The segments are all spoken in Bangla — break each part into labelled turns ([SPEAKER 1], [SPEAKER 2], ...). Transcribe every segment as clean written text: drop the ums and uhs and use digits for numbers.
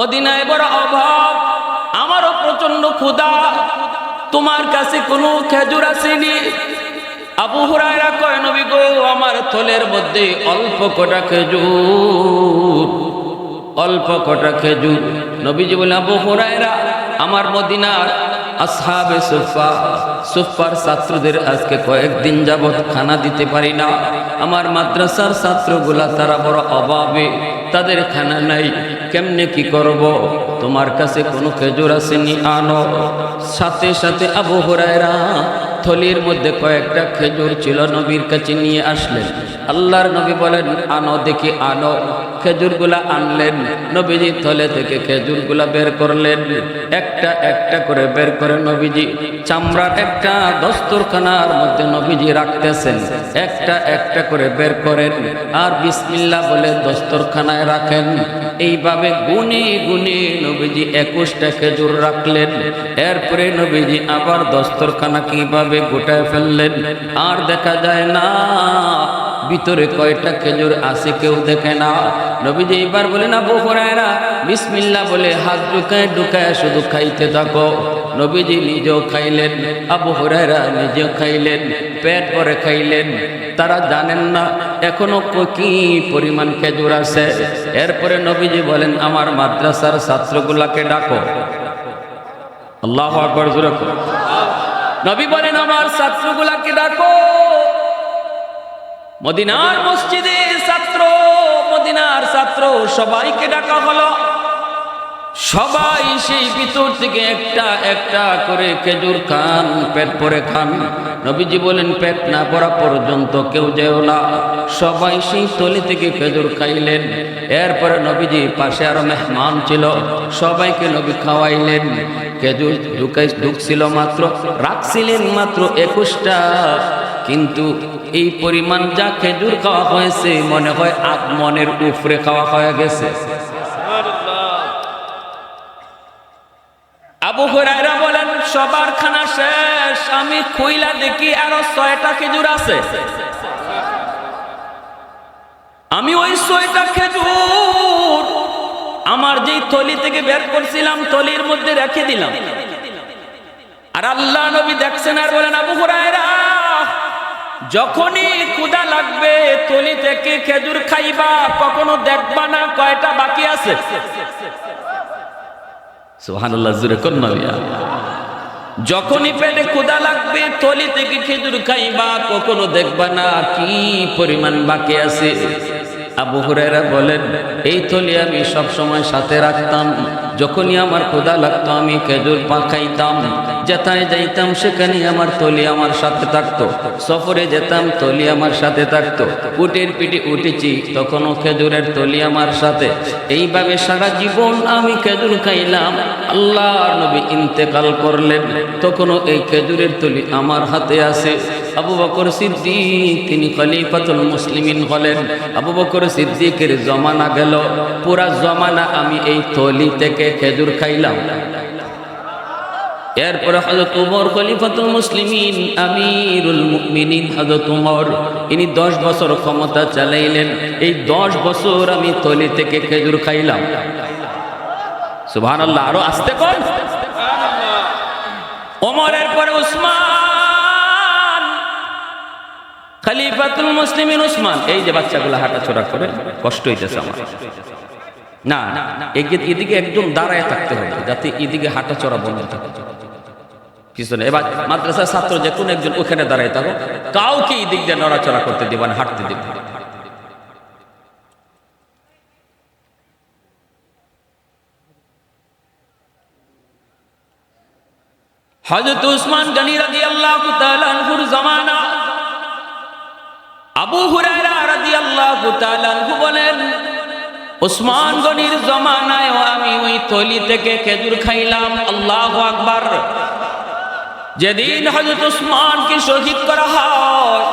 [SPEAKER 1] মদিনায় বড় অভাব, আমারও প্রচন্ড ক্ষুধা, তোমার কাছে কোনো খেজুর আসেনি? আবু হুরায়রা কয়, নবী গো, আমার থলের মধ্যে অল্প কটা খেজুর, অল্প কটা খেজুর। নবীজি বলে, আবু হুরায়রা, আমার মদিনার আসহাবে সুফা, সুফার ছাত্রদের আজকে কয়েকদিন যাবৎ খানা দিতে পারি না। আমার মাদ্রাসার ছাত্রগুলা তারা বড় অভাবে, তাদের খানা নাই, কেমনে কি করব? তোমার কাছে কোনো খেজুর আসেনি, আনো। সাথে সাথে আবু হুরায়রা থলির মধ্যে কয়েকটা খেজুর ছিল, নবীর কাছে নিয়ে আসলেন। আল্লাহর নবী বলেন, আনো দেখি, আনো। খেজুরগুলা আনলেন, নবীজি থলে থেকে খেজুরগুলা বের করলেন, একটা একটা করে বের করে নবীজি চামড়ার একটা দস্তরখানার মধ্যে নবীজি রাখতেছেন, একটা একটা করে বের করেন আর বিসমিল্লাহ বলে দস্তরখানায় রাখেন। এইভাবে গুনে গুনে নবীজি 21টা খেজুর রাখলেন। এরপরে নবীজি আবার দস্তরখানা কিভাবে গোটায় ফেললেন, আর দেখা যায় না ভিতরে কয়টা খেজুর আছে, কেউ দেখে না। নবীজি এবার বলেন, আবু হুরায়রা বিসমিল্লাহ বলে হাত ঢুকায় ঢুকায় শুধু খাইতে থাকো। নবীজি নিজেও খাইলেন, আবু হুরায়রা নিজেও খাইলেন, পেট ভরে খাইলেন। তারা জানেন না এখনো কি পরিমাণ খেজুর আছে। এরপরে নবীজি বলেন, আমার মাদ্রাসার ছাত্রগুলাকে ডাকো। আল্লাহু আকবার জোরে বলো। নবী বলেন, আমার ছাত্রগুলাকে ডাকো। মদিনার মসজিদের ছাত্র, মদিনার ছাত্র সবাইকে ডাকা হলো। সবাই সেই ভিতর থেকে একটা একটা করে খেজুর খান, পেট ভরে খান। নবীজি বলেন, পেট না ভরা পর্যন্ত কেউ যেও না। সবাই সেই থলি থেকে খেজুর খাইলেন। এরপরে নবীজি পাশে আরো মেহমান ছিল, সবাইকে নবী খাওয়াইলেন। খেজুর ঢুকছিল মাত্র, রাখছিলেন মাত্র 21টা, কিন্তু এই পরিমাণ যা খেজুর খাওয়া হয়েছে মনে হয় আগমনের উপরে খাওয়া হয়ে গেছে। আবু হুরায়রা বলেন, সবার খানা শেষ, আমি খুইলা দেখি আরো 6টা খেজুর আছে। আমি ওই 6টা খেজুর আমার যেই থলি থেকে বের করছিলাম থলির মধ্যে রেখে দিলাম। আর আল্লাহ নবী দেখছেন আর বলেন, আবু হুরায়রা, যখনই ক্ষুধা লাগবে থলি থেকে খেজুর খাইবা, কখনো দেখবা না কয়টা বাকি আছে। সুবহানাল্লাহ, জোরে কোন নবী। যখনই পেটে ক্ষুধা লাগবে থলি থেকে খেজুর খাইবা, কখনো দেখবা না কি পরিমাণ বাকি আছে। আবু হুরায়রা বলেন, এই থলি আমি সব সময় সাথে রাখতাম। যখনই আমার ক্ষুধা লাগতো আমি খেজুর খাইতাম। যেথায় যাইতাম সেখানে আমার থলি আমার সাথে থাকতো। সফরে যেতাম থলি আমার সাথে থাকতো। উটের পিঠে উঠেছি তখনও খেজুরের থলি আমার সাথে। এইভাবে সারা জীবন আমি খেজুর খাইলাম। আল্লাহর নবী ইন্তেকাল করলেন, তখনও এই খেজুরের থলি আমার হাতে আছে। আবু বকর সিদ্দিক তিনি খলিফাতুল মুসলিমিন হলেন। আবু বকর সিদ্দিকের জমানা গেল, পুরা জমানা আমি এই থলি থেকে খেজুর খাইলাম। এরপরে হযরত ওমর খলিফাতুল মুসলিমিন, আমিরুল মুমিনিন হযরত ওমর, ইনি 10 বছর ক্ষমতা চালাইলেন। এই 10 বছর আমি থলি থেকে খেজুর খাইলাম। সুবহানাল্লাহ, আরো আস্তে কর। ওমরের পরে উসমান খলিফাতুল মুসলিমিন উসমান। এই যে বাচ্চাগুলো হাঁটাচলা করে কষ্ট হইতেছে আমার, না এদিকে একদম দাঁড়ায় থাকতে হবে যাতে এদিকে হাঁটাচলা বন্ধ থাকে। পিছনে এবার মাদ্রাসার ছাত্র যে কোনো একজন ওখানে দাঁড়ায় থাকো, কাউকে এই দিক দিয়ে নড়াচড়া করতে দিবা না, হাঁটতে দিবা। হযরত উসমান গনি রাদিয়াল্লাহু তাআলা আনহুর জামানা। আবু হুরায়রা রাদিয়াল্লাহু তাআলা আনহু বলেন, উসমান গনির জামানায় আমি ওই থলি থেকে খেজুর খাইলাম। আল্লাহু আকবার। যেদিন হযরত উসমানকে শহীদ করা হয়,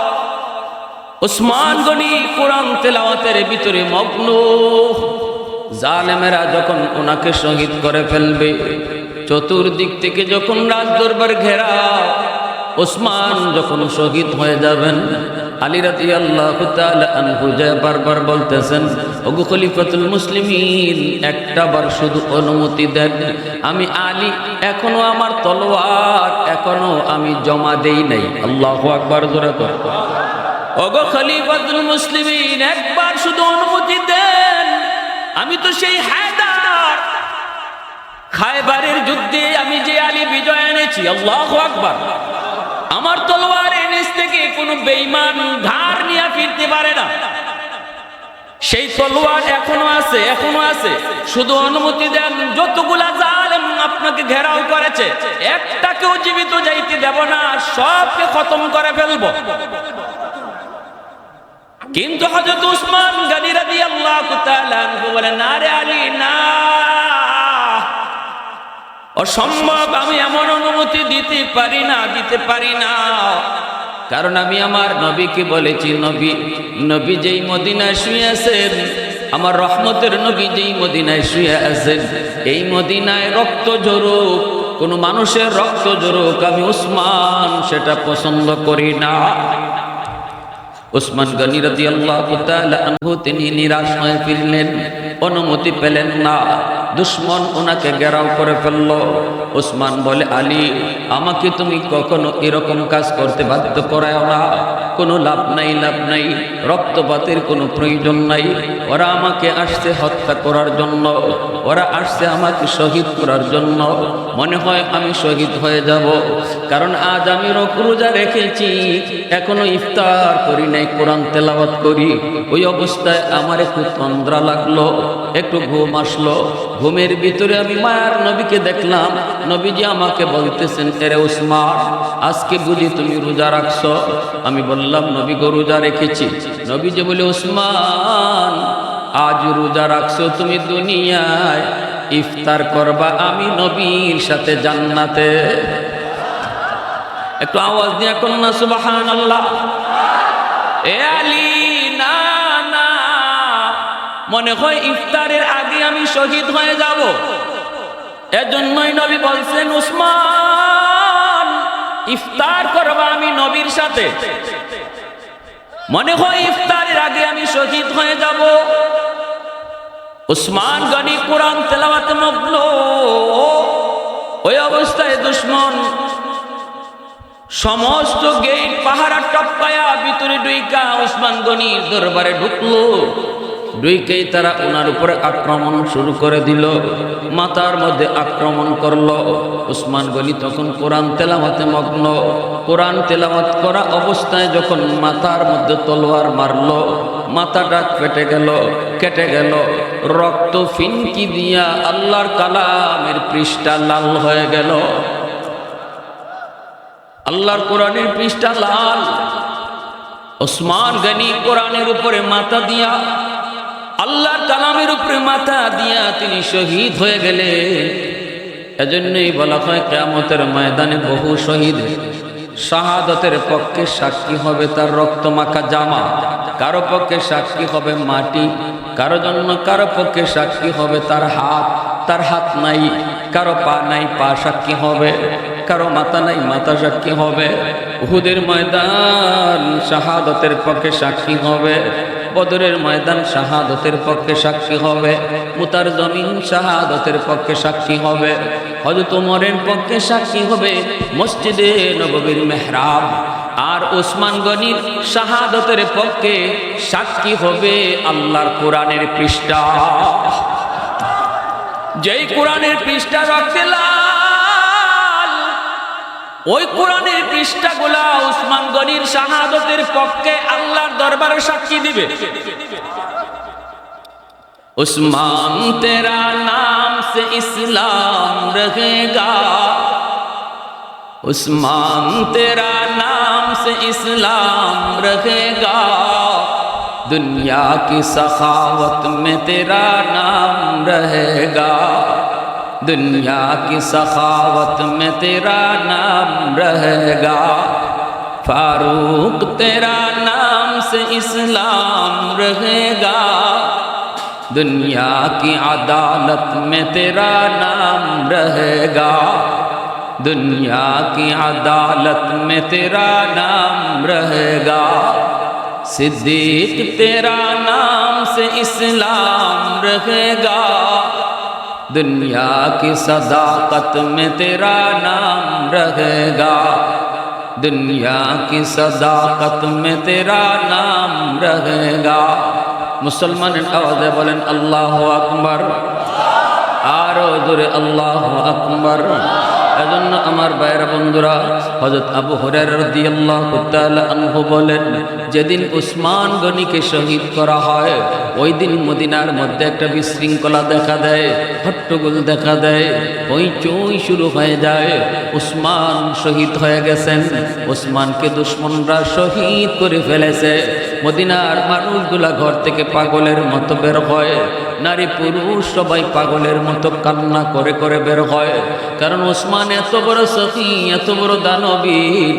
[SPEAKER 1] উসমান গনি কোরআন তেলাওয়াতের ভিতরে মগ্ন। জালেমেরা যখন ওনাকে শহীদ করে ফেলবে, চতুর্দিক থেকে যখন রাজ দরবার ঘেরা, উসমান যখন শহীদ হয়ে যাবেন, আলী রাদিয়াল্লাহু তাআলা আনহু বারবার বলতেছেন, ওগো খলিফাতুল মুসলিমিন, একটা বার শুধু অনুমতি দেন, আমি আলী এখনো আমার তলোয়ার এখনো আমি জমা দেই নাই। আল্লাহু আকবার, জোরে কর। ওগো খলিফাতুল মুসলিমিন, একবার শুধু অনুমতি দেন, আমি তো সেই হায়দার, খায়বারের যুদ্ধে আমি যে আলী বিজয় এনেছি। আল্লাহু আকবার। আমার তলোয়ারের নিচ থেকে কোনো বেঈমান ধার নিয়ে ফিরতে পারে না। সেই তলোয়ার এখনো আছে, এখনো আছে। শুধু অনুমতি দেন, যতগুলা জালেম আপনাকে ঘেরাও করেছে একটাকেও জীবিত যাইতে দেব না, সবকে খতম করে ফেলবো। কিন্তু হযরত উসমান গনি রাদিয়াল্লাহু তাআলা আনহু বলেন, না রে আলী, না, অসম্ভব, আমি এমন অনুমতি দিতে পারি না, দিতে পারি না। কারণ আমি আমার নবীকে বলেছি, নবী যেই মদিনায় শুয়ে আছেন, আমার রহমতের নবী যেই মদিনায় শুয়ে আছেন, এই মদিনায় রক্ত ঝরুক, কোন মানুষের রক্ত ঝরুক, আমি উসমান সেটা পছন্দ করি না। উসমান গনি রাদিয়াল্লাহু তাআলা আনহু তিনি নিরাশ হয়ে ফিরলেন, অনুমতি পেলেন না। দুশ্মন ওনাকে ঘেরাও করে ফেলল। উসমান বলে, আলী, আমাকে তুমি কখনো এরকম কাজ করতে বাধ্য করাও না, কোনো লাভ নাই, লাভ নাই, রক্তপাতের কোনো প্রয়োজন নাই। ওরা আমাকে আসছে হত্যা করার জন্য, ওরা আসছে আমাকে শহীদ করার জন্য। মনে হয় আমি শহীদ হয়ে যাব, কারণ আজ আমি রোজা রেখেছি, এখনো ইফতার করি নাই, কোরআন তেলাওয়াত করি। ওই অবস্থায় আমার একটু তন্দ্রা লাগলো, একটু ঘুম আসলো। ঘুমের ভিতরে আমি মায়ার নবীকে দেখলাম। নবীজি আমাকে বলতেছেন, এরে উসমান, আজকে বুঝি তুমি রোজা রাখছো? আমি বললাম, নবী গো, রোজা রেখেছি। নবীজি বলে, উসমান, আজ রোজা রাখছো তুমি দুনিয়ায়, ইফতার করবা আমি নবীর সাথে জান্নাতে। একটু আওয়াজ দিয়ে কন্যা সুবহানাল্লাহ। এ আলী, না না, মনে হয় ইফতারের আগে আমি শহীদ হয়ে যাব। এজন্যই নবী বলছেন, উসমান, ইফতার করবা আমি নবীর সাথে। মনে হয় ইফতারের আগে আমি শহীদ হয়ে যাব। উসমান গনি কোরআন তেলাওয়াতে মগ্ন। ওই অবস্থায় দুশমন সমস্ত গেট পাহারা টপকায়া ভিতরে ঢুইকা উসমান গনির দরবারে ঢুকলো। ঢুইকেই তারা ওনার উপরে আক্রমণ শুরু করে দিল, মাথার মধ্যে আক্রমণ করলো। উসমান গনি তখন কোরআন তেলাওয়াতে মগ্ন। কোরআন তেলাওয়াত করা অবস্থায় যখন মাথার মধ্যে তলোয়ার মারলো, মাথাটা ফেটে গেল, কেটে গেল, রক্ত ফিনকি দিয়া আল্লাহর কালামের পৃষ্ঠা লাল হয়ে গেল। আল্লাহর কোরআনের পৃষ্ঠা লাল। উসমান গনি কোরআনের উপরে মাথা দিয়া, আল্লাহর কালামের উপরে মাথা দিয়া তিনি শহীদ হয়ে গেলেন। এজন্যই বলা হয়, কিয়ামতের ময়দানে বহু শহীদ শাহাদতের পক্ষে সাক্ষী হবে তার রক্ত মাখা জামা, কারো পক্ষে সাক্ষী হবে মাটি, কারো জন্য কারো পক্ষে সাক্ষী হবে তার হাত নাই, কারো পা নাই, পা সাক্ষী হবে, কারো মাথা নাই, মাথা সাক্ষী হবে। উহুদের ময়দান শাহাদতের পক্ষে সাক্ষী হবে, বদরের ময়দান শাহাদতের পক্ষে সাক্ষী হবে, মুতার জমিন শাহাদতের পক্ষে সাক্ষী হবে, হযরত ওমরের পক্ষে সাক্ষী হবে মসজিদে নববীর মেহরাব। আর উসমান গনির শাহাদতের পক্ষে সাক্ষী হবে আল্লাহর কোরআনের পৃষ্ঠা। যেই কোরআনের পৃষ্ঠা রক্তে লাল, ওই কোরআনের পৃষ্ঠাগুলা উসমান গনির শাহাদতের পক্ষে আল্লাহর দরবারে সাক্ষী দিবে। उस्मान तेरा नाम से इस्लाम रहेगा, उस्मान तेरा नाम से इस्लाम रहेगा, दुनिया की सखावत में तेरा नाम रहेगा, दुनिया की सखावत में तेरा नाम रहेगा, फारूक तेरा नाम से इस्लाम रहेगा, दुनिया की अदालत में तेरा नाम रहेगा, दुनिया की अदालत में तेरा नाम रहेगा, सिद्दीक तेरा नाम से इस्लाम रहेगा, दुनिया की सदाकत में तेरा नाम रहेगा, दुनिया की सदाकत में तेरा नाम रहेगा। मुसलमाনের আওয়াজে বলেন আল্লাহু আকবার, আরো জোরে আল্লাহু আকবার। এজন্য আমার ভাইয়েরা বন্ধুরা, হযরত আবু হুরায়রা রাদিয়াল্লাহু তাআলা আনহু বলেন, যেদিন উসমান গনিকে শহীদ করা হয় ওই দিন মদিনার মধ্যে একটা বিশৃঙ্খলা দেখা দেয়, হট্টগোল দেখা দেয়, হইচই শুরু হয়ে যায়। উসমান শহীদ হয়ে গেছেন, উসমানকে দুশমনরা শহীদ করে ফেলেছে। মদিনার মানুষগুলা ঘর থেকে পাগলের মতো বের হয়, নারী পুরুষ সবাই পাগলের মতো কান্না করে করে বের হয়। কারণ উসমান এত বড় সখী, এত বড় দানবীর,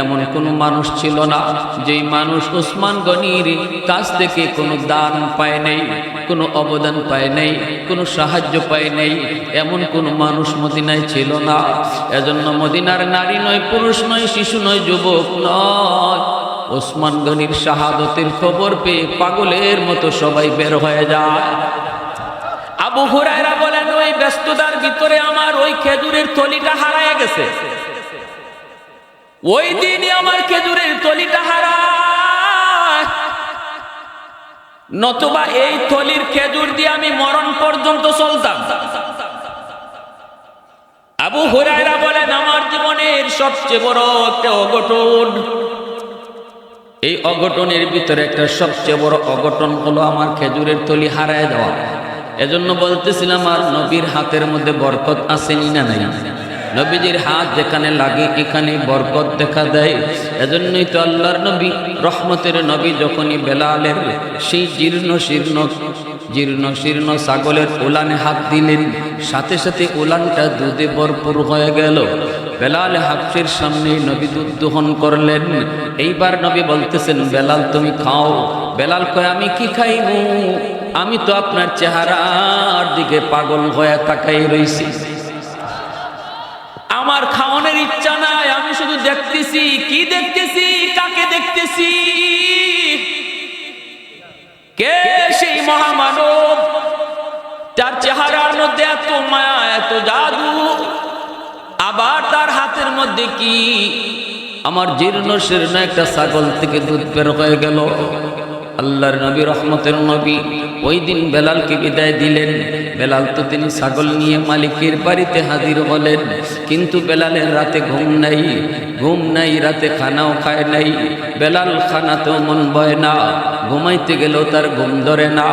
[SPEAKER 1] এমন কোনো মানুষ ছিল না যেই মানুষ উসমান গনির কাছ থেকে কোনো দান পায় নাই, কোনো অবদান পায় নাই, কোনো সাহায্য পায় নাই, এমন কোনো মানুষ মদিনায় ছিল না। এজন্য মদিনার নারী নয়, পুরুষ নয়, শিশু নয়, যুবক নয়, ওসমান গনির শাহাদতের খবর পেয়ে পাগলের মতো সবাই বের হয়ে যায়। আবু হুরায়রা বলেন, ওই ব্যস্ততার ভিতরে আমার ওই খেজুরের থলিটা হারায় গেছে। ওই দিনই আমার খেজুরের থলিটা হারায়, নতুবা এই থলির খেজুর দিয়ে আমি মরণ পর্যন্ত চলতাম। আবু হুরায়রা বলেন, আমার জীবনের সবচেয়ে বড় একটা অঘটন, এই অঘটনের ভিতরে একটা সবচেয়ে বড় অঘটন হলো আমার খেজুরের থলি হারায় যাওয়া। এজন্য বলতেছিলাম, আর নবীর হাতের মধ্যে বরকত আসেনি না নাই? নবীজির হাত যেখানে লাগে এখানে বরকত দেখা দেয়। এজন্যই তো আল্লাহর নবী, রহমতের নবী, যখনই বেলালের সেই জীর্ণ শীর্ণ ছাগলের উলানে হাত দিলেন, সাথে সাথে উলানটা দুধে ভরপুর হয়ে গেল। বেলাল হাফসের সামনে নবী দুধ দহন করলেন। এইবার নবী বলতেছেন, বেলাল তুমি খাও। বেলাল কয়, আমি কি খাইবো? আমি তো আপনার চেহারার দিকে পাগল হয়ে তাকাই রইছি, আমার খাওয়ানোর ইচ্ছা নাই, আমি শুধু দেখতেছি। কি দেখতেছি? কাকে দেখতেছি? কে সেই মহামানব? তার চেহারার মধ্যে এত মায়া, এত জাদু, আবার তার হাতের মধ্যে কি? আমার জীর্ণ শীর্ণ একটা ছাগল থেকে দুধ বের হয়ে গেল। আল্লাহর নবী, রহমতের নবী, ওই দিন বেলালকে বিদায় দিলেন। বেলাল তো তিনি ছাগল নিয়ে মালিকের বাড়িতে হাজির হলেন, কিন্তু বেলালের রাতে ঘুম নাই, রাতে খানাও খায় নাই। বেলাল খানাতেও মন বয় না, ঘুমাইতে গেলেও তার ঘুম ধরে না।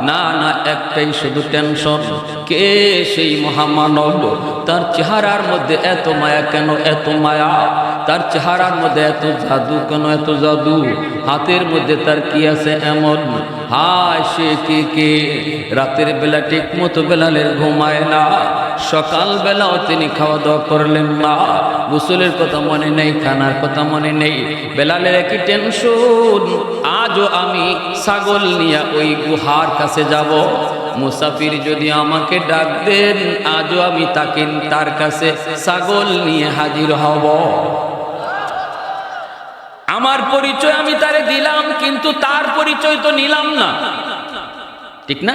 [SPEAKER 1] না না, একটাই শুধু টেনশন, কে সেই মহামানব? তার চেহারার মধ্যে এত মায়া কেন? এত মায়া তার চেহারার মধ্যে, এত জাদু কেন? এত জাদু হাতের মধ্যে তার কি আছে এমন? হায়, সে কে? রাতের বেলা ঠিক মতো বেলালের ঘুমায় না, সকাল বেলাও তিনি খাওয়া দাওয়া করলেন না, গোসলের কথা মনে নেই, খানার কথা মনে নেই। বেলালের একই টেনশন, আজও আমি ছাগল নিয়ে ওই গুহার কাছে যাব, মুসাফির যদি আমাকে ডাক দেন, আজও আমি তার কাছে ছাগল নিয়ে হাজির হব। আমার পরিচয় আমি তারে দিলাম, কিন্তু তার পরিচয় তো নিলাম না, ঠিক না?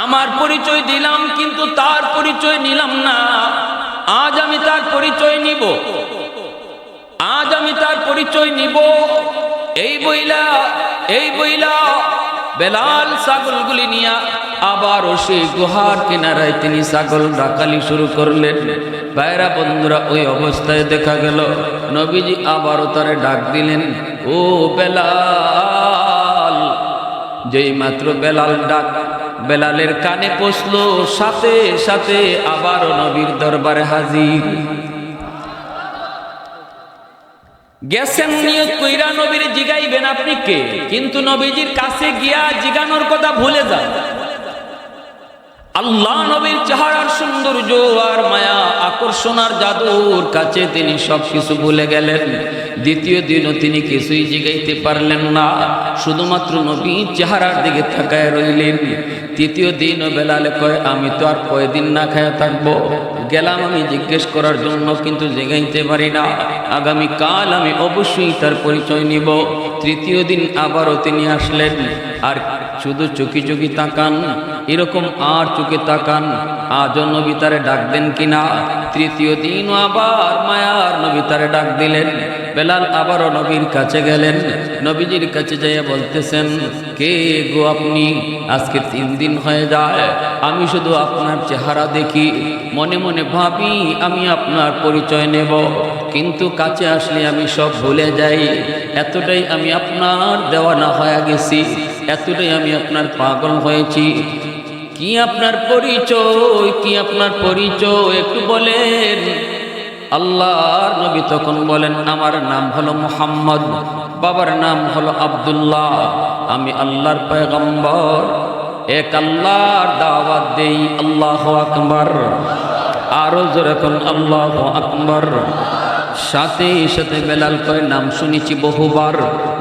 [SPEAKER 1] আমার পরিচয় দিলাম, কিন্তু তার পরিচয় নিলাম না। আজ আমি তার পরিচয় নিব, আজ আমি তার পরিচয় নিব। এই বইলা বেলাল ছাগলগুলি নিয়া আবারও সেই গুহার কিনারায় তিনি ছাগল ডাকালি শুরু করলেন। ভাইরা বন্ধুরা, ওই অবস্থায় দেখা গেল নবীজি আবারও তারে ডাক দিলেন, ও বেলাল। যেই মাত্র বেলালের কানে পৌঁছলো, সাথে সাথে আবারও নবীর দরবারে হাজির। গেছেন নিয়ত কইরা নবীর জিগাইবেন আপনি কে, কিন্তু নবীজির কাছে গিয়া জিগানোর কথা ভুলে যান। আল্লাহ নবীর চেহারার সৌন্দর্য আর মায়া, আকর্ষণ আর জাদুর কাছে তিনি সবকিছু ভুলে গেলেন। দ্বিতীয় দিনও তিনি কিছুই জিগাইতে পারলেন না, শুধুমাত্র নবীর চেহারার দিকে তাকায় রইলেন। তৃতীয় দিনও বেলালে কয়, আমি তো আর কয়দিন না খায়া থাকবো, গেলাম আমি জিজ্ঞেস করার জন্য, কিন্তু জিগাইতে পারি না। আগামীকাল আমি অবশ্যই তার পরিচয় নিব। তৃতীয় দিন আবারও তিনি আসলেন, আর শুধু চোখে চোখে তাকান, এরকম আর চোখে তাকান, আজও নবী তারে ডাক দেন কিনা। তৃতীয় দিনও আবার মায়ার নবী তারে ডাক দিলেন। বেলাল আবারও নবীর কাছে গেলেন, নবীজির কাছে যাইয়া বলতেছেন, কে গো আপনি? আজকে 3 দিন হয়ে যায়, আমি শুধু আপনার চেহারা দেখি, মনে মনে ভাবি আমি আপনার পরিচয় নেব, কিন্তু কাছে আসলে আমি সব ভুলে যাই। এতটাই আমি আপনার দেওয়ানা হয়ে গেছি, এতটাই আমি আপনার পাগল হয়েছি। কি আপনার পরিচয়, কি আপনার পরিচয় একটু বলেন। আল্লাহর নবী তখন বলেন, আমার নাম হলো মুহাম্মদ, বাবার নাম হলো আব্দুল্লাহ, আমি আল্লাহর পয়গম্বর, এক আল্লাহর দাওয়াত দেই। আল্লাহু আকবার, আরো জোরে কোন আল্লাহু আকবার। সাথে সাথে বেলাল কয়, নাম শুনেছি বহুবার,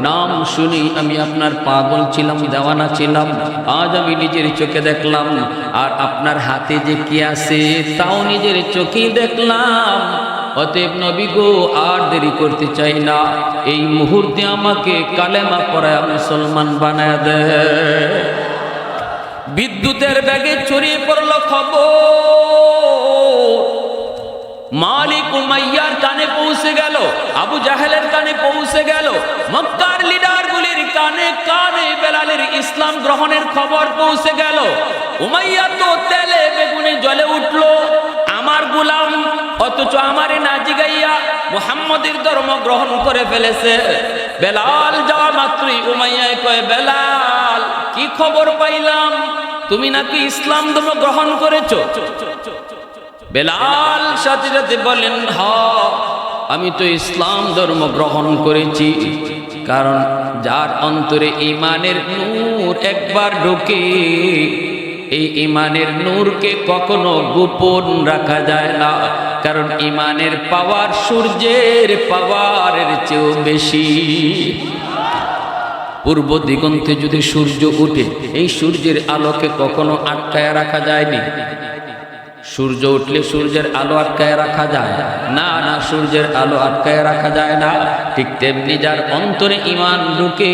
[SPEAKER 1] নাম শুনি আমি আপনার পাগল ছিলাম, দেওয়ানা ছিলাম, আজ আমি নিজের চোখে দেখলাম, আর আপনার হাতে যে কি আছে তাও নিজের চোখেই দেখলাম। অতএব নবী গো, আর দেরি করতে চাই না, এই মুহূর্তে আমাকে কালেমা পড়ায় মুসলমান বানায় দে। বিদ্যুতের বেগে ছড়িয়ে পড়ল খবর, মালিক উমাইয়ার কানে পৌঁছে গেল, আবু জাহেলের কানে পৌঁছে গেল, মক্কার লিডারগুলির কানে কানে বেলালের ইসলাম গ্রহণের খবর পৌঁছে গেল। উমাইয়া তো তেলে বেগুনে জ্বলে উঠল, আমার গোলাম, অথচ আমারে না জিগাইয়া মুহাম্মদের ধর্ম গ্রহণ করে ফেলেছে। বেলাল যাওয়া মাত্রই উমাইয়া কয়, বেলাল কি খবর পাইলাম, তুমি নাকি ইসলাম ধর্ম গ্রহণ করেছো? বেলাল সাথে সাথে বলেন, হ্যাঁ আমি তো ইসলাম ধর্ম গ্রহণ করেছি, কারণ যার অন্তরে ঈমানের নূর একবার ঢোকে, এই ঈমানের নূরকে কখনো গোপন রাখা যায় না, কারণ ঈমানের পাওয়ার সূর্যের পাওয়ারের চেয়েও বেশি। পূর্ব দিগন্তে যদি সূর্য ওঠে, এই সূর্যের আলোকে কখনো আটকায় রাখা যায়নি। সূর্য উঠলে সূর্যের আলো আটকায় রাখা যায় না, না সূর্যের আলো আটকায় রাখা যায় না। ঠিক তেমনি যার অন্তরে ঈমান ঢুকে,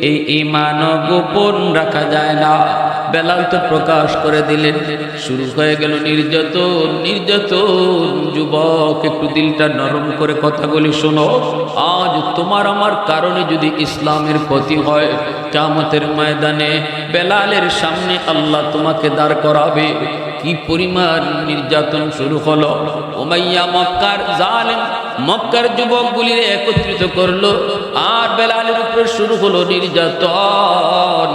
[SPEAKER 1] এই ঈমানও গোপন রাখা যায় না। বেলাল তো প্রকাশ করে দিলেন, শুরু হয়ে গেল নির্যাতন, নির্যাতন। যুবক একটু দিলটা নরম করে কথাগুলি শোনো, আজ তোমার আমার কারণে যদি ইসলামের ক্ষতি হয়, কিয়ামতের ময়দানে বেলালের সামনে আল্লাহ তোমাকে দাঁড় করাবে। কি পরিমাণ নির্যাতন শুরু হলো। উমাইয়া মক্কার জালেম মক্কার যুবকগুলির একত্রিত করলো, আর বেলালের উপর শুরু হলো নির্যাতন।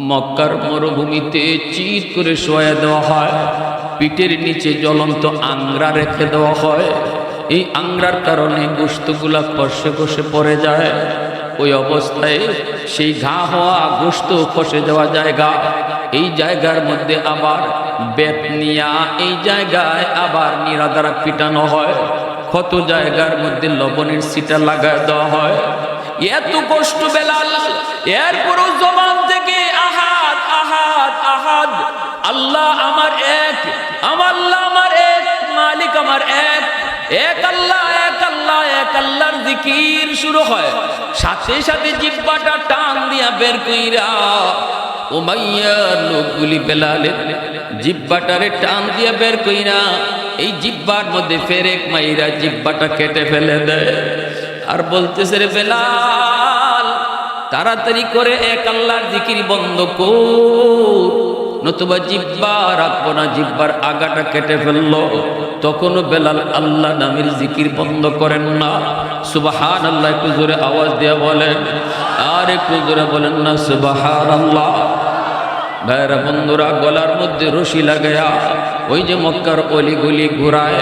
[SPEAKER 1] মক্কার মরুভূমিতে চিৎ করে শোয়া দেওয়া হয়, পিঠের নিচে জ্বলন্ত আংরা রেখে দেওয়া হয়। এই আংরার কারণে গোশতগুলা খসে খসে পড়ে যায়। ওই অবস্থায় সেই ঘা হওয়া গোশত খসে যাওয়া জায়গা, এই জায়গার মধ্যে আবার বেতনিয়া, এই জায়গায় আবার নিরা দ্বারা পিটানো হয়। কত জায়গার মধ্যে লবণের ছিটা লাগায় দেওয়া হয়। এত কষ্ট বেলাল, এরপরও জবান থেকে আহাদ আহাদ আহাদ, আল্লাহ আমার এক, আমার আল্লাহ আমার এক, মালিক আমার এক, এক আল্লাহ এক আল্লাহ এক আল্লাহর জিকির শুরু হয়। সাথে সাথে জিহ্বাটা টান দিয়া বের কইরা উমাইয়ার লোকগুলি বেলালের জিহ্বাটারে টান দিয়া বের কইরা এই জিহ্বার মধ্যে ফেরেক মাইরা জিহ্বাটা কেটে ফেলে দেয়। আর বলতেছে, রে বেলাল তাড়াতাড়ি করে এক আল্লাহর জিকির বন্ধ কর, নতুবা জিহ্বা রাখবো না। জিহ্বার আগাটা কেটে ফেললো। তখনও বেলাল আল্লাহ নামের জিকির বন্ধ করেন না। সুবহানাল্লাহ একটু জোরে আওয়াজ দিয়ে বলেন, আর একটু জোরে বলেন না সুবহানাল্লাহ। ভাইরা বন্ধুরা, গলার মধ্যে রশি লাগায়া ওই যে মক্কার অলিগলি ঘুরায়,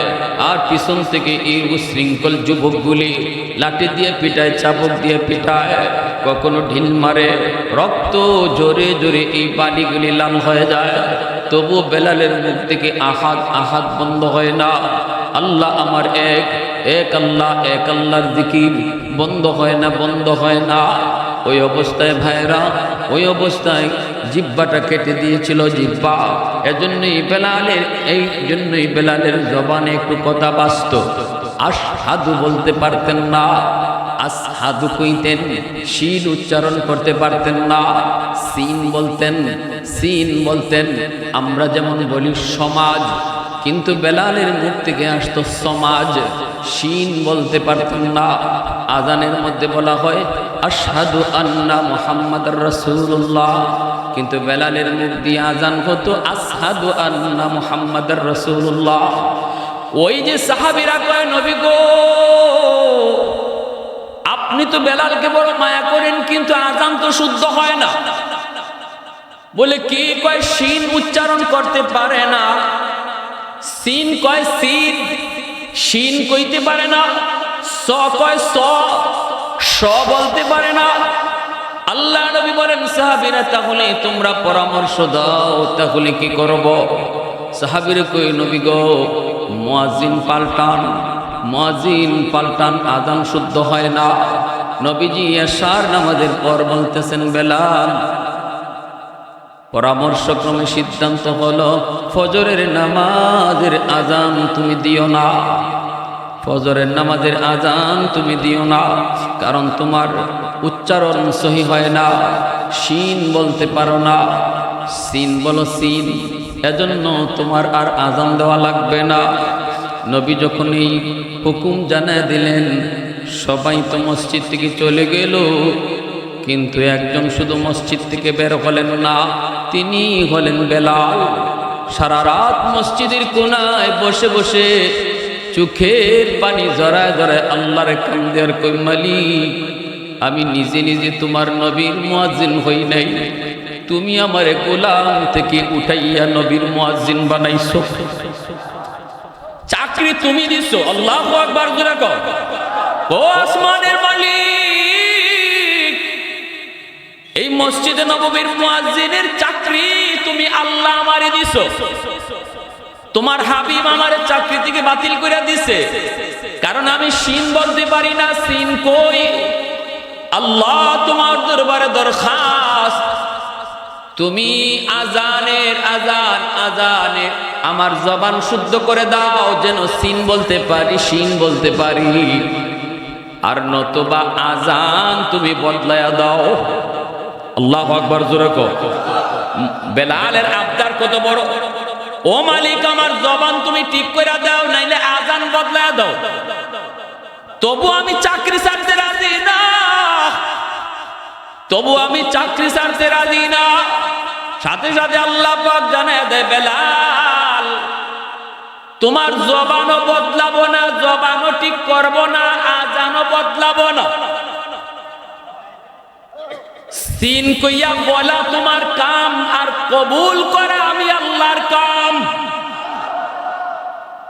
[SPEAKER 1] আর পিছন থেকে এই উশৃঙ্খল যুবকগুলি লাঠি দিয়ে পিটায়, চাবুক দিয়ে পিটায়, কখনো ঢিল মারে, রক্ত জোরে জোরে এই বালিগুলি লাল হয়ে যায়। তবু বেলালের মুখ থেকে আহাদ আহাদ বন্ধ হয় না। আল্লাহ আমার এক, এক আল্লাহ এক আল্লাহর জিকির বন্ধ হয় না, বন্ধ হয় না। ওই অবস্থায় ভাইরা, ওই অবস্থায় জিহ্বাটা কেটে দিয়েছিল জিহ্বা। এজন্যই বেলালের, এই জন্যই বেলালের জবানে একটু কথা বাসত, আশহাদু বলতে পারতেন না। আসহাদু কইতেন, শিন উচ্চারণ করতে পারতেন না, সিন বলতেন, সিন বলতেন। আমরা যেমন বলি সমাজ, কিন্তু বেলালের মুখ থেকে আসতো সমাজ, শিন বলতে পারতেন না। আজানের মধ্যে বলা হয় আশহাদু আন্না মুহাম্মাদুর রাসূলুল্লাহ, কিন্তু বেলালের মুখ দিয়ে আজান হতো আসহাদু আন্না মুহাম্মাদুর রাসূলুল্লাহ। ওই যে সাহাবীরা কয় নবী গো, আপনি তো বেলালকে বড় মায়া করেন, কিন্তু আজান তো শুদ্ধ হয় না। বলে কি কয়? শিন উচ্চারণ করতে পারে না। সিন কয় সিন, শিন কইতে পারে না। স কয় স, স বলতে পারে না। আল্লাহ নবী বলেন সাহাবীরা তাহলে তোমরা পরামর্শ দাও, তাহলে কি করব? সাহাবীরা কই নবী গো, মুয়াজ্জিন পাল্টান, মুয়াজ্জিন পাল্টান, আযান শুদ্ধ হয় না। নবীজি এশার নামাজের পর বলতেছেন বেলাল, পরামর্শক্রমে সিদ্ধান্ত হলো ফজরের নামাজের আজান তুমি দিও না, ফজরের নামাজের আজান তুমি দিও না, কারণ তোমার উচ্চারণ সহি হয় না, শিন বলতে পারো না, সিন বলো সিন, এজন্য তোমার আর আজান দেওয়া লাগবে না। নবী যখন এই হুকুম জানায় দিলেন, সবাই তো মসজিদ থেকে চলে গেল, কিন্তু একজন শুধু মসজিদ থেকে বের হলেন না, তিনি হলেন বেলাল। সারা রাত মসজিদের কোনায় বসে বসে চোখের পানি জড়ায় জড়ায় আল্লাহর কান্দে আর কই, মালিক আমি নিজে নিজে তোমার নবীর মুয়াজ্জিন হই নাই, তুমি আমারে গোলাম থেকে উঠাইয়া নবীর মুয়াজ্জিন বানাইছো, চাকরি তুমি দিছো। আল্লাহু আকবার জোরে কও। ও আসমানের মালিক, এই মসজিদে নববীর মুয়াজ্জিনের চাকরি তুমি আল্লাহ আমারে দিছো, তোমার হাবিব আমারে চাকরি থেকে বাতিল করে দিছে, কারণ আমি শিন বলতে পারি না, সিন কই। আল্লাহ তোমার দরবারে দরখাস্ত, তুমি আজানের আজানের আমার জবান শুদ্ধ করে দাও, যেন সিন বলতে পারি, শিন বলতে পারি, আর নতুবা আজান তুমি বদলায়া দাও। আল্লাহু আকবার জোরে কও। বেলালের আবদার কত বড়, ও মালিক আমার জবান তুমি ঠিক করে দাও, নাইলে আজান বদলায়া দাও। তবু আমি চাকরি ছাড়তে রাজি না, তবু আমি চাকরি ছাড়তে রাজি না। সাথে সাথে আল্লাহ পাক জানায় দেয়, বেলাল তোমার জবানও বদলাবো না, জবানও ঠিক করবো না, আজানও বদলাবো না। সিন কইয়া বলা তোমার কাম, আর কবুল করা আমি আল্লাহর কাম।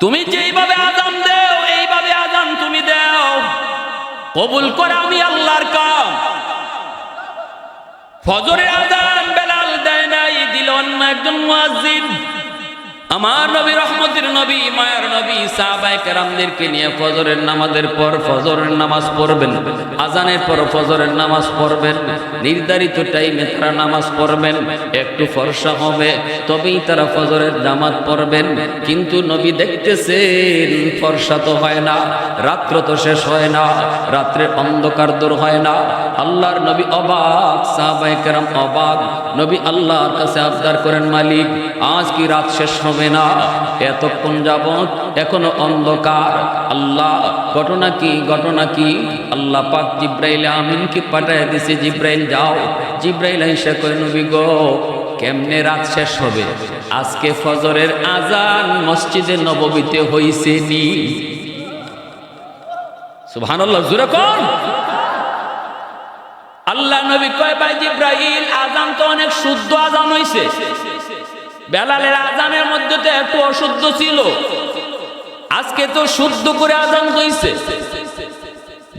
[SPEAKER 1] তুমি যেইভাবে আজান দেও এইভাবে আজান তুমি দেও, কবুল করা আমি আল্লাহর কাম। ফজরের আজান বেলাল দেয় নাই, দিল অন্য একজন মুয়াজ্জিন। আমার নবী রহমতের নবী, মায়ার নবী সাহাবায়ে কেরামদেরকে নিয়ে ফজরের নামাজের পর ফজরের নামাজ পড়বেন, আজানের পর ফজরের নামাজ পড়বেন, নির্ধারিত টাইমে তারা নামাজ পড়বেন, একটু ফর্সা হবে তবেই তারা ফজরের জামাত পড়বেন। কিন্তু নবী দেখতেছেন ফর্সা তো হয় না, রাত্র তো শেষ হয় না, রাত্রে অন্ধকার দূর হয় না। আল্লাহর নবী অবাক, সাহাবায়ে কেরাম অবাক। নবী আল্লাহর কাছে আবদার করেন, মালিক আজ কি রাত শেষ হবে না? এতক্ষণ যাবত এখনো অন্ধকার। আল্লাহ ঘটনা কি, ঘটনা কি? আল্লাহ পাক জিব্রাইল আমিনকে পাঠায় দিছে, জিব্রাইল যাও। জিব্রাইল আইসা কয়, নবী গো কেমনে রাত শেষ হবে? আজকে ফজরের আজান মসজিদে নববীতে হইছে নি। সুবহানাল্লাহ, জোরে কোন। আল্লাহ নবী কয়, ভাই জিব্রাইল আজান তো অনেক শুদ্ধ আজান হইছে, বেলালের আজানের মধ্যে তো একটু অশুদ্ধ ছিল, আজকে তো শুদ্ধ করে আজান হইছে।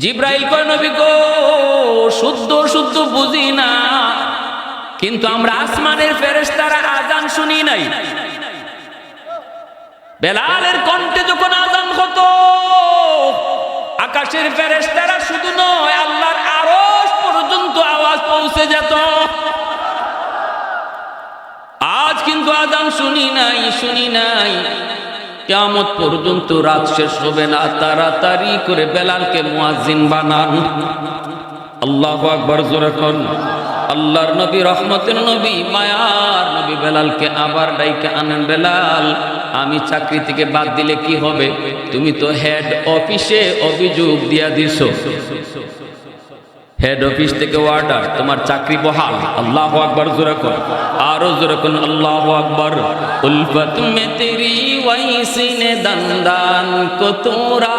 [SPEAKER 1] জিব্রাইল কয়, নবী গো শুদ্ধ শুদ্ধ বুঝি না, কিন্তু আমরা আসমানের ফেরেশতারা আজান শুনি নাই। বেলালের কণ্ঠে যখন আজান হতো, আকাশের ফেরেশতারা শুধু নয় আল্লাহর আরশ পর্যন্ত আওয়াজ পৌঁছে যেত। আজ কিন্তু আজান শুনি নাই, শুনি নাই। কিয়ামত পর্যন্ত রাত শেষ হবে না, তাড়াতাড়ি করে বেলালকে মুয়াজ্জিন বানান। আল্লাহু আকবার, জোরে কোন। আল্লাহর নবী, রহমতের নবী, মায়ার নবী বেলালকে আবার ডাইকে আনেন। বেলাল, আমি চাকরি থেকে বাদ দিলে কি হবে? তুমি তো হেড অফিসে অভিযোগ দিয়া দিছো, হেড অফিস থেকে অর্ডার, তোমার চাকরি বহাল। আল্লাহু আকবার, জোরে কোন, আরো জোরে কোন আল্লাহু আকবার। উলফত মে তেরি ওয়াইসিনে দন্দান কো তোরা,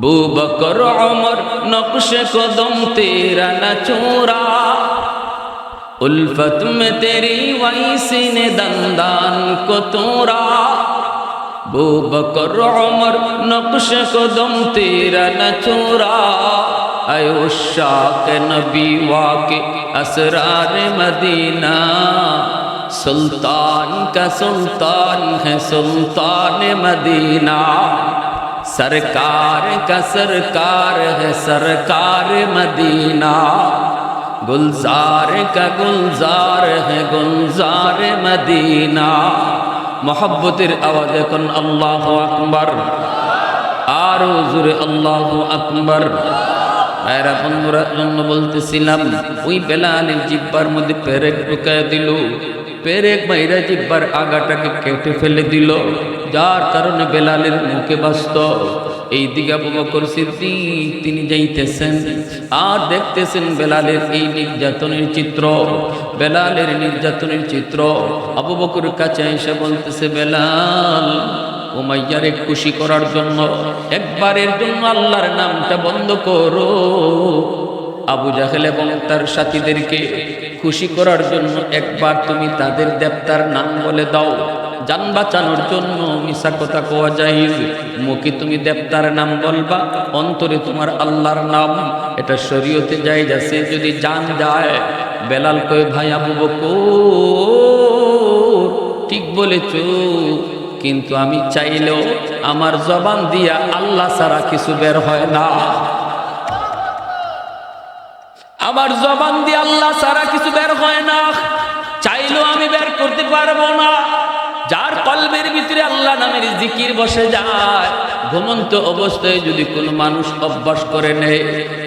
[SPEAKER 1] बू बकर उमर नक्श कदम तेरा न चोरा, उल्फत में तेरी वैसीने दंदान को तोरा, बू बकर उमर नक्श कदम तेरा न चोरा, आए उशाक नबी वाके असरार मदीना, सुल्तान का सुल्तान है सुल्तान मदीना, सरकार का सरकार है सरकार मदीना, गुलजार का गुलजार है गुलजार मदीना। मोहब्बतेर आवाज़े कोन अल्लाहु अकबर, आरो जुरे अल्लाहु अकबर। मेरा बंधुरा जन्म বলতেছিলাম, ওই বেলালের জিহ্বার মধ্যে পেরেক ঢুকায় দিল, পেরেক মাইরা জিহ্বার আগাটাকে কেটে ফেলে দিল, যার কারণে বেলালের মুখে বাজত। এইদিকে আবু বকর সিদ্দিক তিনি যাইতেছেন আর দেখতেছেন বেলালের এই নির্যাতনের চিত্র, বেলালের নির্যাতনের চিত্র। আবু বকর কাছে এসে বলতেছে, বেলাল, উমাইয়ারে খুশি করার জন্য একবারের জন্য আল্লাহর নামটা বন্ধ করো। আবু জাহেল এবং তার সাথীদেরকে খুশি করার জন্য একবার তুমি তাদের দেবতার নাম বলে দাও। জান বাঁচানোর জন্য মিছা কথা কোয়া জায়েজ, মুখে তুমি দেবতার নাম বলবা, অন্তরে তোমার আল্লাহর নাম, এটা শরীয়তে জায়েজ আছে যদি জান যায়। বেলাল কয়, ভাই আবু বকর ঠিক বলেছো, কিন্তু আমি চাইলেও আমার জবান দিয়া আল্লাহ ছাড়া কিছু বের হয় না, আমার জবান দিয়ে আল্লাহ ছাড়া কিছু বের হয় না, চাইলেও আমি বের করতে পারবো না। যার কলবের ভিতরে আল্লাহ নামের জিকির বসে যায়, ঘুমন্ত অবস্থায় যদি কোনো মানুষ অভ্যাস করে নেয়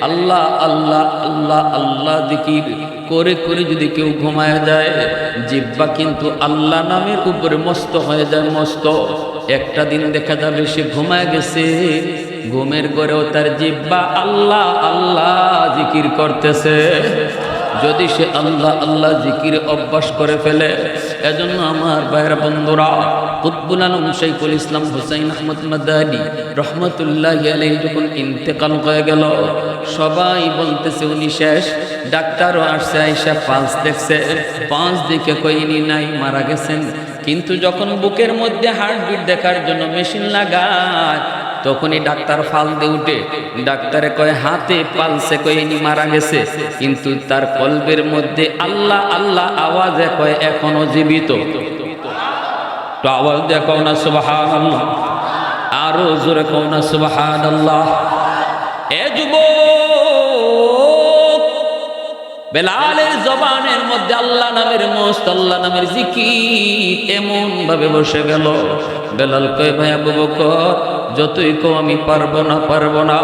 [SPEAKER 1] আল্লাহ আল্লাহ আল্লাহ আল্লাহ জিকির করে করে যদি কেউ ঘুমায় যায়, জিহ্বা কিন্তু আল্লাহ নামের উপরে মস্ত হয়ে যায়, মস্ত। একটা দিন দেখা যাবে সে ঘুমায় গেছে, ঘুমের ঘরেও তার জিহ্বা আল্লাহ আল্লাহ জিকির করতেছে। যদি সে আল্লাহ আল্লাহ জিকির অভ্যাস করে ফেলে, এজন্য আমার ভাইয়ের বন্ধুরা, কুতবুল আলম শাইখুল ইসলাম হুসাইন আহমদ মাদানী রহমতুল্লাহি আলাইহি যখন ইন্তেকাল হয়ে গেল, সবাই বলতেছে উনি শেষ। ডাক্তারও আসছে, আইসা পালস দেখছে, পালস দেখে কইনি নাই, মারা গেছেন। কিন্তু যখন বুকের মধ্যে হার্টবিট দেখার জন্য মেশিন লাগায়, তখনই ডাক্তার ফাল দিয়ে উঠে, ডাক্তারে কয় হাতে পালসে কইনি মারা গেছে, কিন্তু তার কলবের মধ্যে আল্লাহ আল্লাহ আওয়াজে কয় এখনো জীবিত। তো আওয়াজ দিয়ে কও না সুবহানাল্লাহ, আরো জোরে কও না সুবহানাল্লাহ। এ যুবক, বেলালের জবানের মধ্যে আল্লাহ নামের মস্ত, আল্লাহ নামের জিকির এমন ভাবে বসে গেল। বেলাল কয়, ভাই আবু বকর যতই কও আমি পারবো না, পারবো না।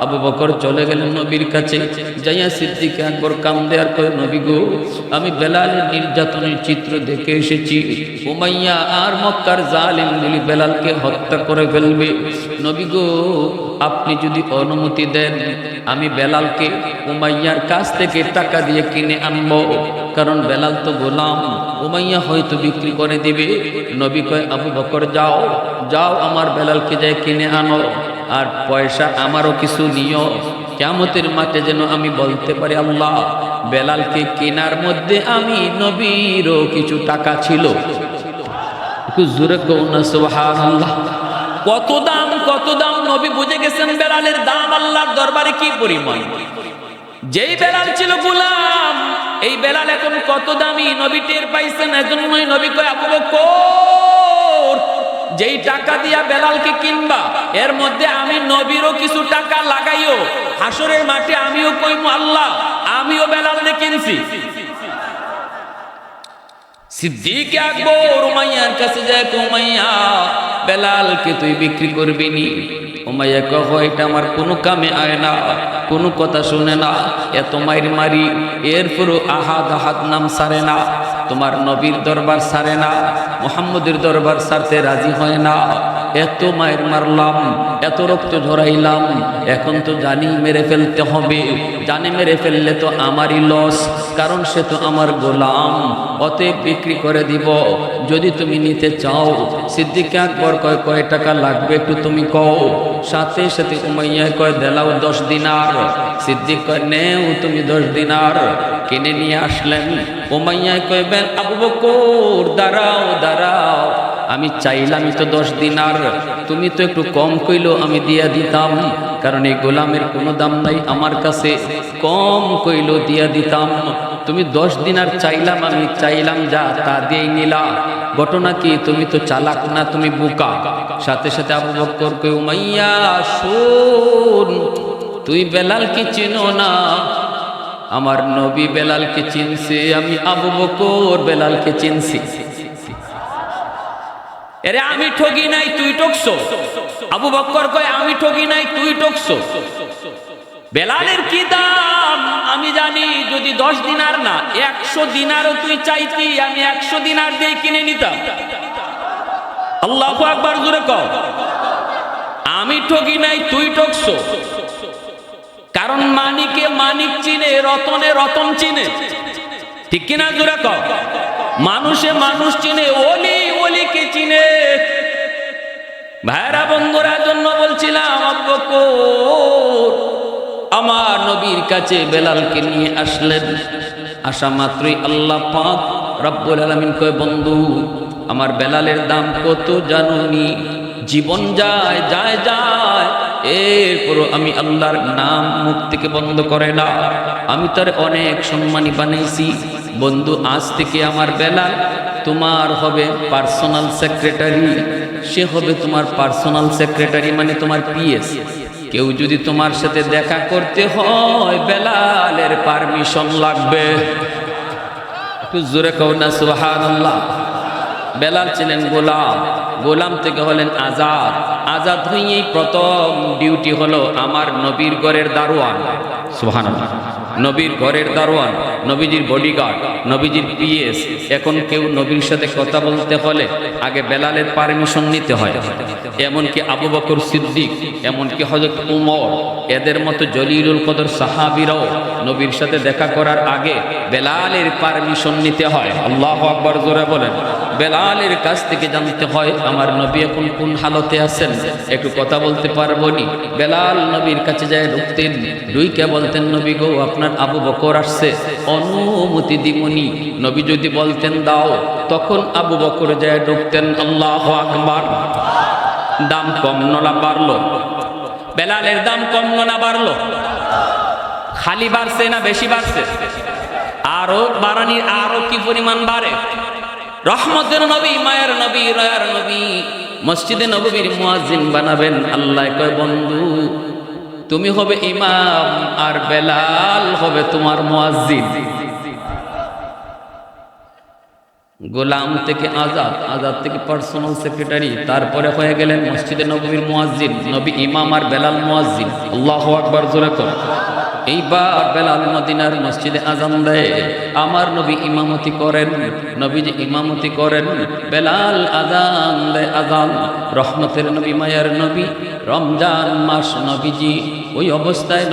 [SPEAKER 1] আবু বকর চলে গেলেন নবীর কাছে, যাইয়া সিদ্দিক আকবর কান্দে আর কয়, নবী গো, আমি বেলালের নির্যাতনের চিত্র দেখে এসেছি, উমাইয়া আর মক্কার জালিমগুলি বেলালকে হত্যা করে ফেলবে। নবী গো, আপনি যদি অনুমতি দেন, আমি বেলালকে উমাইয়ার কাছ থেকে টাকা দিয়ে কিনে আনবো, কারণ বেলাল তো গোলাম, উমাইয়া হয়তো বিক্রি করে দিবে। নবী কয়, আবু বকর যাও, যাও আমার বেলালকে যাই কিনে আনো, আর পয়সা আমারও কিছু নিও, কিয়ামতের মাঠে যেন আমি বলতে পারি আল্লাহ বেলালকে কেনার মধ্যে আমি নবীরও কিছু টাকা ছিল। একটু জোরে কও না সুবহানাল্লাহ। কত দাম, কত দাম! নবী বুঝে গেছেন বেলালের দাম আল্লাহর দরবারে কি পরিমাণ। যেই বেলাল ছিল গোলাম, এই বেলাল এখন কত দামি নবী টের পাইছেন। এজন্যই নবী কয়, আবু বকর যেই টাকা দিয়া বেলালকে কিনবা, এর মধ্যে আমি নবীরও কিছু টাকা লাগাইও, হাসরের মাঠে আমিও কইমু আল্লাহ আমিও বেলালকে কিনছি। সিদ্দিক আকবর উমাইয়ার কাছে যায়, উমাইয়া বেলালকে তুই বিক্রি করবি নি? উমাইয়া কহ, এটা আমার কোনো কামে আয় না, কোনো কথা শুনে না, এত মাইর মারি এরপরও আহাদ আহাদ নাম সারে না, তোমার নবীর দরবার সারে না, মুহাম্মদের দরবার সারতে রাজি হয় না, এত মায়ের মারলাম, এত রক্ত ঝরাইলাম, এখন তো জানি মেরে ফেলতে হবে, জানি মেরে ফেললে তো আমারই লস, কারণ সে তো আমার গোলাম, অতএব বিক্রি করে দিব যদি তুমি নিতে চাও। সিদ্দিক আকবর কয়, কয় টাকা লাগবে একটু তুমি কও। সাথে সাথে উমাইয়া কয়, দেলাও 10 দিনার। সিদ্দিক কয়, নেও তুমি 10 দিনার। কিনে নিয়ে আসলেন। উমাইয়া কয়, বেন আবু বকর দাঁড়াও দাঁড়াও, আমি চাইলামই তো 10 দিনার, তুমি তো একটু কম কইলো আমি দিয়া দিতাম, কারণ এই গোলামের কোনো দাম নাই আমার কাছে, কম কইলো দিয়া দিতাম। তুমি 10 দিনার চাইলাম, আমি চাইলাম যা তা দিয়েই নিলা, ঘটনা কি? তুমি তো চালাক না, তুমি বোকা। সাথে সাথে আবু বকর কই, উমাইয়া শোন, তুই বেলালকে চিনো না? আমার নবী বেলালকে চিনছে, আমি আবু বকর বেলালকে চিনছি। এরে আমি ঠগি নাই, তুই ঠকছো। আবু বকর কয়, আমি ঠগি নাই, তুই ঠকছো। বেলালের কি দাম আমি জানি, যদি 10 দিনার না 100 দিনারও তুই চাইতি, আমি 100 দিনার দিয়ে কিনে নিতাম। আল্লাহু আকবার, জোরে কও। আমি ঠগি নাই, তুই ঠকছো। কারণ মানিকে মানিক চিনে, রতনে রতন চিনে, ঠিক কিনা? জোরে কও। মানুষে মানুষ চিনে, ওলি ওলিকে চিনে। ভাইরা বন্ধুরা, জন্য বলছিলাম, আবু বকর আমার নবীর কাছে বেলালকে নিয়ে আসলেন। আসা মাত্রই আল্লাহ পাক রব্বুল আলামিন কয়, বন্ধু আমার বেলালের দাম কত জানোনি? জীবন যায় যায় যায়, এরপরও আমি আল্লাহর নাম মুখ থেকে বন্ধ করে না। আমি তার অনেক সম্মানী বানাইছি। বন্ধু, আজ থেকে আমার বেলাল তোমার হবে পার্সোনাল সেক্রেটারি। সে হবে তোমার পার্সোনাল সেক্রেটারি, মানে তোমার পিএস। কেউ যদি তোমার সাথে দেখা করতে হয়, বেলালের পারমিশন লাগবে। একটু জোরে কও না সুবহানাল্লাহ। বেলাল ছিলেন গোলাম, গোলাম থেকে হলেন আজাদ, আজাদ হয়েই প্রথম ডিউটি হলো আমার নবীর ঘরের দারোয়ান। সুবহানাল্লাহ। নবীর ঘরের দারোয়ান, নবীজির বডিগার্ড, নবীজির পিএস। এখন কেউ নবীর সাথে কথা বলতে হলে আগে বেলালের পারমিশন নিতে হয়। এমনকি আবু বকর সিদ্দিক, এমনকি হযরত উমর, এদের মতো জলিলুল কদর সাহাবীরাও নবীর সাথে দেখা করার আগে বেলালের পারমিশন নিতে হয়। আল্লাহু আকবার, জোরে বলেন। বেলালের কাছ থেকে জানতে হয় আমার নবী এখন কোন হালতে আছেন, একটু কথা বলতে পারবো নি? বেলাল নবীর কাছে যায় ঢুকতেন, ঢুইকে বলতেন, নবী গো আপনার আবু বকর আসছে, অনুমতি দিমুনি। নবী যদি বলতেন দাও, তখন আবু বকর যায় ঢুকতেন। আল্লাহু আকবার। দাম কমলো না বাড়লো? বেলালের দাম কমলো না বাড়লো? খালি বাড়ছে না বেশি বাড়ছে? আরো বাড়ানি, আরো কি পরিমাণ বাড়ে? রহমতের নবী, মায়ের নবী, রয়ার নবী মসজিদে নববীর মুয়াজ্জিন বানাবেন। আল্লাহ কয়, বন্ধু তুমি হবে ইমাম আর বেলাল হবে তোমার মুয়াজ্জিন। গোলাম থেকে আজাদ, আজাদ থেকে পার্সোনাল সেক্রেটারি, তারপরে হয়ে গেলেন মসজিদে নববীর মুয়াজ্জিন। নবী ইমাম আর বেলাল মুয়াজ্জিন। আল্লাহু আকবার, জোরে কর। এইবার বেলাল মদিনার মসজিদে আজান দেয়, আমার নবী ইমামতি করেন। নবীজি ইমামতি করেন, বেলাল আজান দেয়। আজান, রহমতের নবী, মায়ার নবী, রমজান মাস, নবীজি ওই অবস্থায়